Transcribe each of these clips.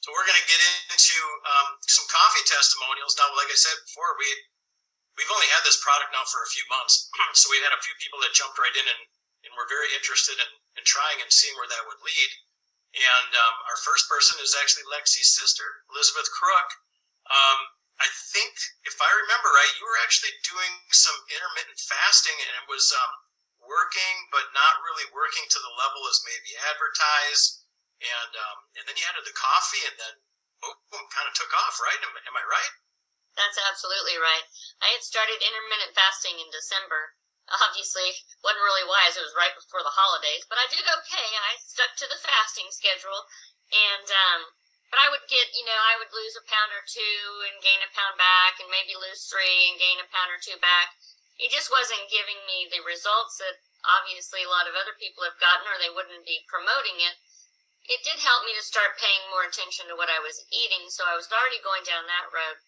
So we're going to get into some coffee testimonials. Now, like I said before, we've only had this product now for a few months, so we've had a few people that jumped right in and were very interested in trying and seeing where that would lead. And our first person is actually Lexi's sister, Elizabeth Crook. I think, if I remember right, you were actually doing some intermittent fasting, and it was working, but not really working to the level as maybe advertised. And then you added the coffee, and then boom, kind of took off, right? Am I right? That's absolutely right. I had started intermittent fasting in December. Obviously, wasn't really wise. It was right before the holidays, but I did okay. I stuck to the fasting schedule, and but I would get, I would lose a pound or two and gain a pound back, and maybe lose 3 and gain a pound or 2 back. It just wasn't giving me the results that obviously a lot of other people have gotten, or they wouldn't be promoting it. It did help me to start paying more attention to what I was eating, so I was already going down that road.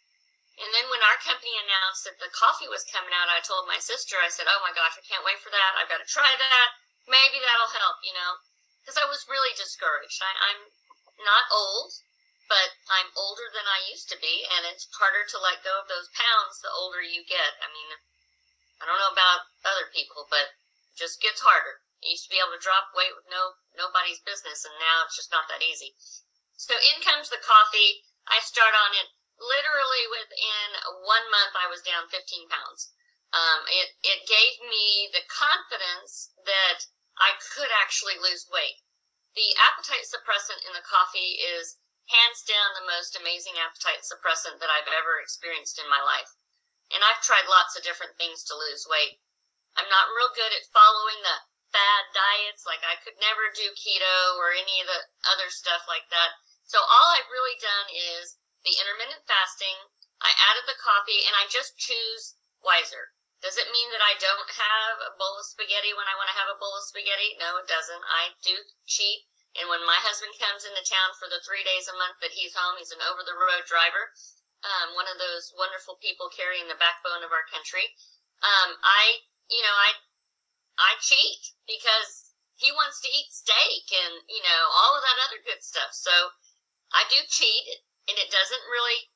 And then when our company announced that the coffee was coming out, I told my sister, I said, oh my gosh, I can't wait for that. I've got to try that. Maybe that'll help, because I was really discouraged. I'm not old, but I'm older than I used to be, and it's harder to let go of those pounds the older you get. I mean, I don't know about other people, but it just gets harder. I used to be able to drop weight with nobody's business, and now it's just not that easy. So in comes the coffee. I start on it. Literally within 1 month, I was down 15 pounds. It gave me the confidence that I could actually lose weight. The appetite suppressant in the coffee is hands down the most amazing appetite suppressant that I've ever experienced in my life. And I've tried lots of different things to lose weight. I'm not real good at following the fad diets. Like, I could never do keto or any of the other stuff like that. So all I've really done is the intermittent fasting. I added the coffee, and I just choose wiser. Does it mean that I don't have a bowl of spaghetti when I want to have a bowl of spaghetti? No, it doesn't. I do cheat. And when my husband comes into town for the 3 days a month that he's home, he's an over-the-road driver, one of those wonderful people carrying the backbone of our country. I cheat because he wants to eat steak and, all of that other good stuff. So I do cheat, and it doesn't really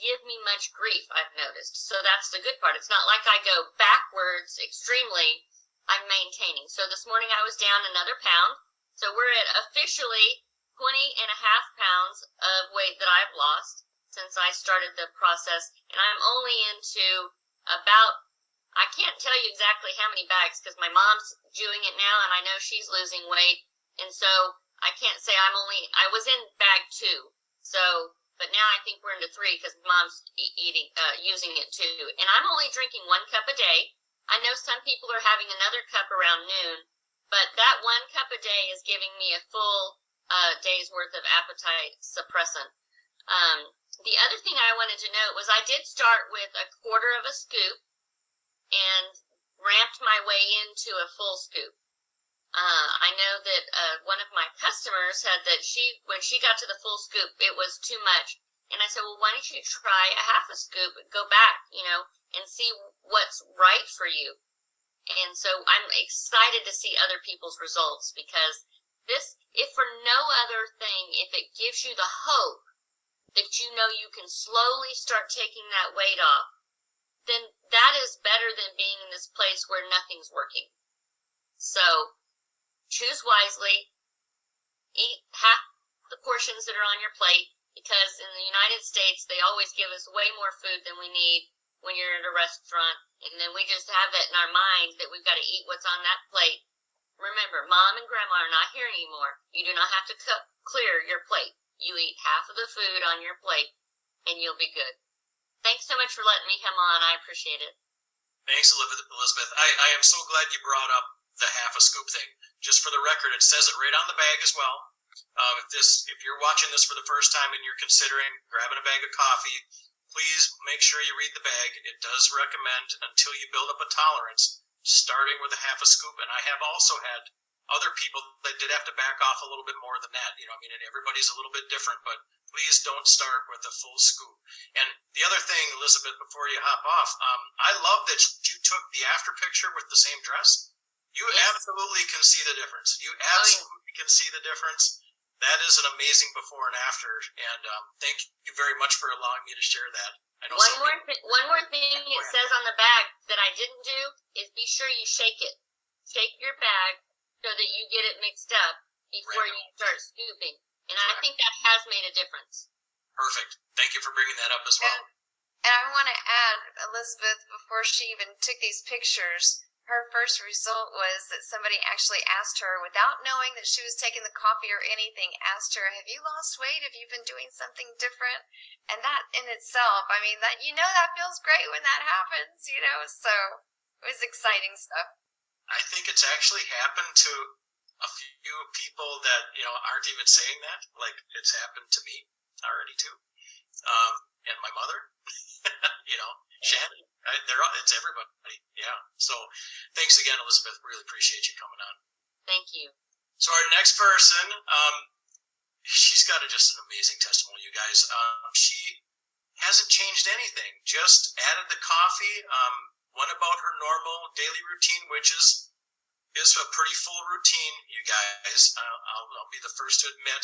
give me much grief, I've noticed. So that's the good part. It's not like I go backwards extremely. I'm maintaining. So this morning I was down another pound. So we're at officially 20 and a half pounds of weight that I've lost since I started the process. And I'm only into about, I can't tell you exactly how many bags because my mom's doing it now, and I know she's losing weight. And so I can't say I was in bag 2. So, but now I think we're into 3 because mom's using it too. And I'm only drinking 1 cup a day. I know some people are having another cup around noon, but that 1 cup a day is giving me a full day's worth of appetite suppressant. The other thing I wanted to note was I did start with 1/4 of a scoop and ramped my way into a full scoop. I know that one of my customers said that when she got to the full scoop, it was too much. And I said, well, why don't you try a 1/2 scoop, go back, and see what's right for you. And so I'm excited to see other people's results because this, if for no other thing, if it gives you the hope that you can slowly start taking that weight off, then that is better than being in this place where nothing's working. So choose wisely, eat half the portions that are on your plate, because in the United States, they always give us way more food than we need when you're at a restaurant, and then we just have that in our mind that we've got to eat what's on that plate. Remember, Mom and Grandma are not here anymore. You do not have to clear your plate. You eat half of the food on your plate, and you'll be good. Thanks so much for letting me come on. I appreciate it. Thanks, Elizabeth. I am so glad you brought up the 1/2 scoop thing. Just for the record, it says it right on the bag as well. If you're watching this for the first time and you're considering grabbing a bag of coffee, please make sure you read the bag. It does recommend, until you build up a tolerance, starting with a 1/2 scoop. And I have also had other people that did have to back off a little bit more than that. Everybody's a little bit different, but please don't start with a full scoop. And the other thing, Elizabeth, before you hop off, I love that you took the after picture with the same dress. You absolutely can see the difference. You absolutely can see the difference. that is an amazing before and after, and thank you very much for allowing me to share that. I know one more thing it says on the bag that I didn't do is be sure you shake it. Shake your bag so that you get it mixed up before you start scooping. And I think that has made a difference. Perfect. Thank you for bringing that up as well. And I want to add, Elizabeth, before she even took these pictures, her first result was that somebody actually asked her, without knowing that she was taking the coffee or anything, asked her, have you lost weight? Have you been doing something different? And that in itself, I mean, that that feels great when that happens, so it was exciting stuff. I think it's actually happened to a few people that, aren't even saying that. Like, it's happened to me already too. And my mother, Shannon, it's everybody. Yeah. So thanks again, Elizabeth. Really appreciate you coming on. Thank you. So our next person, she's got just an amazing testimony, you guys. She hasn't changed anything, just added the coffee, went about her normal daily routine, which is a pretty full routine, you guys. I'll be the first to admit.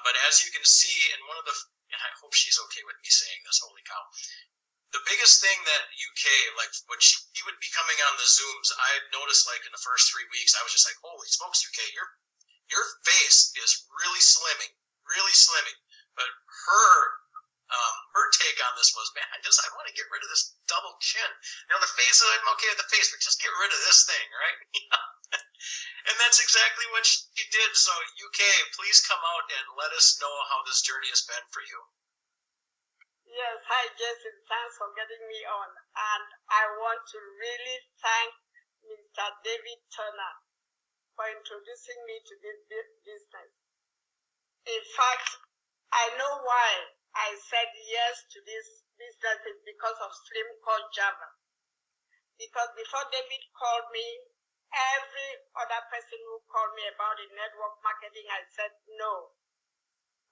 But as you can see, and I hope she's okay with me saying this, holy cow. The biggest thing that UK, like when she would be coming on the Zooms, I noticed like in the first 3 weeks, I was just like, holy smokes, UK, your face is really slimming. But her take on this was, man, I want to get rid of this double chin. The face, I'm okay with the face, but just get rid of this thing, right? And that's exactly what she did. So UK, please come out and let us know how this journey has been for you. Yes, hi Jason, thanks for getting me on. And I want to really thank Mr. David Turner for introducing me to this business. In fact, I know why I said yes to this business is because of SlimCore Java. Because before David called me, every other person who called me about the network marketing, I said no.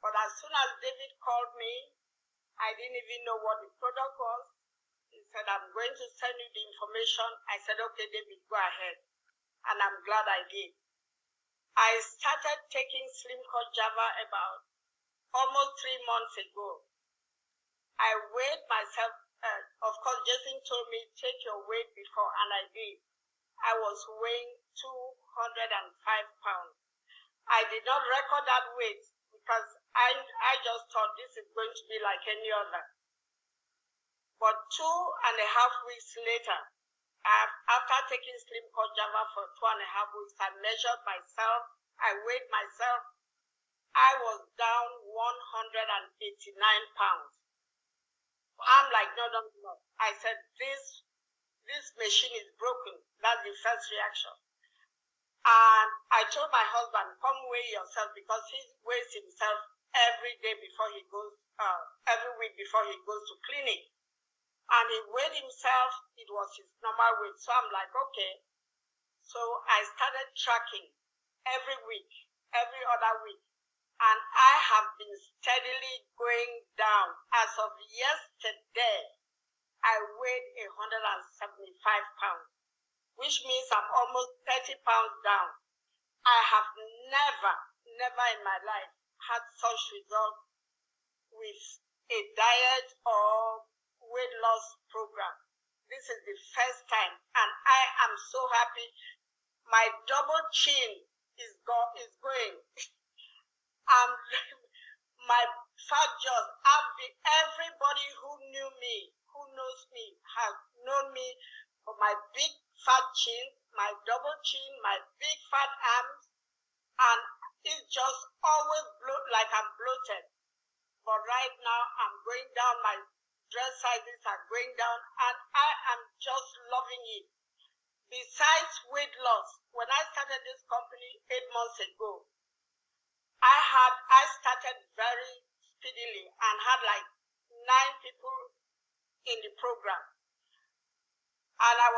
But as soon as David called me, I didn't even know what the product was. He said, I'm going to send you the information. I said, okay, David, go ahead. And I'm glad I did. I started taking SlimCore Java about almost 3 months ago. I weighed myself. Of course, Jason told me, take your weight before, and I did. I was weighing 205 pounds. I did not record that weight because I just thought this is going to be like any other. But 2.5 weeks later, after taking SlimCore Java for 2.5 weeks, I measured myself, I weighed myself, I was down 189 pounds. I'm like, no. I said, this machine is broken. That's the first reaction. And I told my husband, come weigh yourself, because he weighs himself every day before he goes, every week before he goes to clinic. And he weighed himself, it was his normal weight. So I'm like, okay. So I started tracking every week, every other week. And I have been steadily going down. As of yesterday, I weighed 175 pounds, which means I'm almost 30 pounds down. I have never in my life had such results with a diet or weight loss program. This is the first time, and I am so happy. My double chin is going. My fat jaws. Everybody who knew me, who knows me, has known me for my big fat chin, my double chin, my big fat arms, and it's just always like I'm bloated. But right now, I'm going down, my dress sizes are going down, and I am just loving it. Besides weight loss, when I started this company 8 months ago, I started very speedily and had like 9 people in the program. And I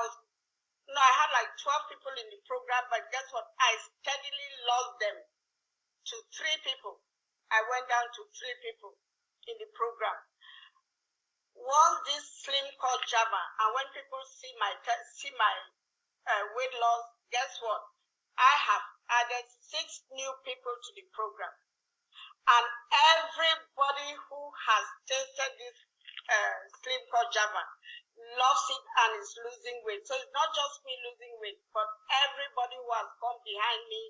had like 12 people in the program, but guess what? I steadily lost them to 3 people. I went down to 3 people in the program. Once this SlimCore Java, and when people see my weight loss, guess what? I have added 6 new people to the program. And everybody who has tasted this SlimCore Java loves it and is losing weight. So it's not just me losing weight, but everybody who has come behind me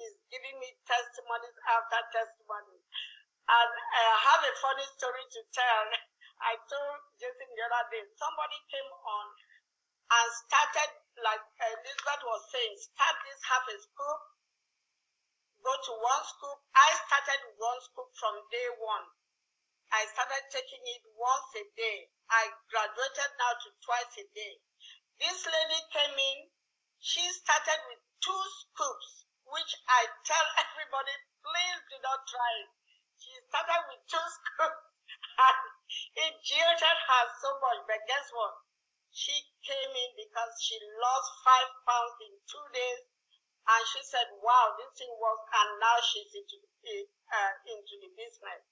is giving me testimonies after testimonies. And I have a funny story to tell. I told Jason the other day, somebody came on and started, like Elizabeth was saying, start this half a scoop, go to 1 scoop. I started 1 scoop from day 1. I started taking it once a day. I graduated now to twice a day. This lady came in, she started with 2 scoops, which I tell everybody, please do not try it. She started with 2 scoops, and it jilted her so much, but guess what? She came in because she lost 5 pounds in 2 days, and she said, wow, this thing works, and now she's into the business.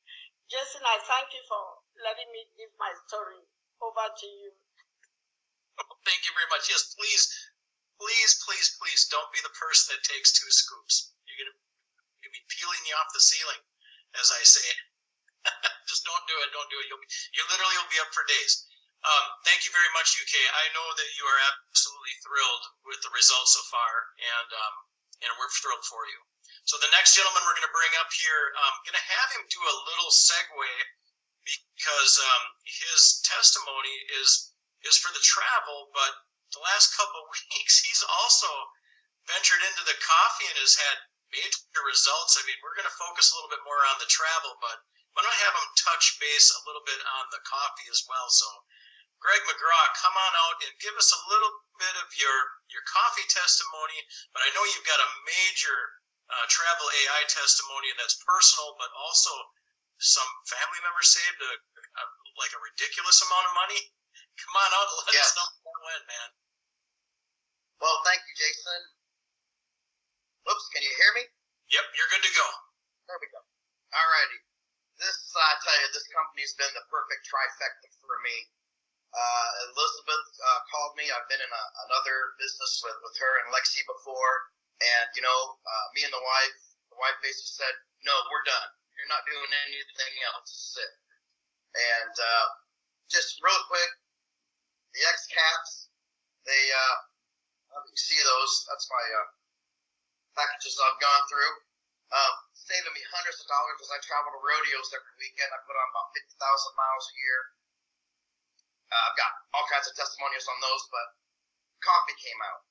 Jason, I thank you for letting me give my story. Over to you. Thank you very much. Yes, please don't be the person that takes 2 scoops. You're gonna be peeling you off the ceiling, as I say. Just don't do it. Don't do it. You literally will be up for days. Thank you very much, UK. I know that you are absolutely thrilled with the results so far, and we're thrilled for you. So the next gentleman we're going to bring up here, I'm going to have him do a little segue because his testimony is for the travel, but the last couple of weeks he's also ventured into the coffee and has had major results. I mean, we're going to focus a little bit more on the travel, but I'm going to have him touch base a little bit on the coffee as well. So Greg McGraw, come on out and give us a little bit of your coffee testimony, but I know you've got a major travel AI testimony that's personal, but also some family members saved like a ridiculous amount of money. Come on out and let us know how that went, man. Well, thank you, Jason. Oops, can you hear me? Yep, you're good to go. There we go. Alrighty. I tell you, this company's been the perfect trifecta for me. Elizabeth called me. I've been in another business with her and Lexi before. And, me and the wife basically said, no, we're done. You're not doing anything else. This is it. And just real quick, the X caps, you see those. That's my packages I've gone through. Saving me hundreds of dollars as I travel to rodeos every weekend. I put on about 50,000 miles a year. I've got all kinds of testimonials on those, but coffee came out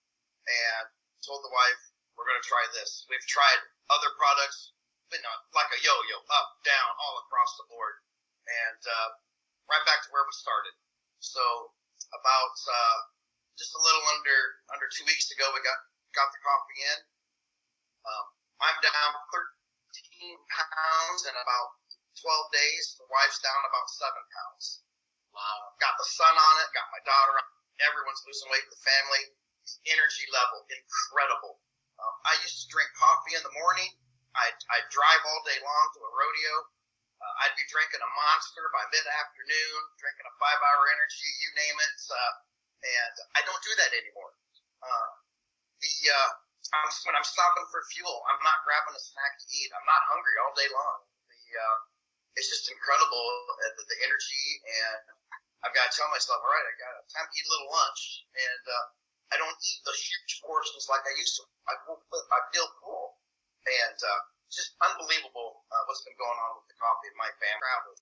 and told the wife, we're going to try this. We've tried other products, but not like a yo-yo, up, down, all across the board. And right back to where we started. So about just a little under 2 weeks ago, we got the coffee in. I'm down 13 pounds in about 12 days. The wife's down about 7 pounds. Wow. Got the son on it, got my daughter on it. Everyone's losing weight in the family. The energy level, incredible. I used to drink coffee in the morning. I'd drive all day long to a rodeo. I'd be drinking a Monster by mid-afternoon, drinking a 5-hour energy, you name it. And I don't do that anymore. When I'm stopping for fuel, I'm not grabbing a snack to eat. I'm not hungry all day long. It's just incredible, the energy, and I've got to tell myself, all right, I got time to eat a little lunch, and I don't eat those huge portions like I used to. I feel full, and just unbelievable what's been going on with the coffee in my family.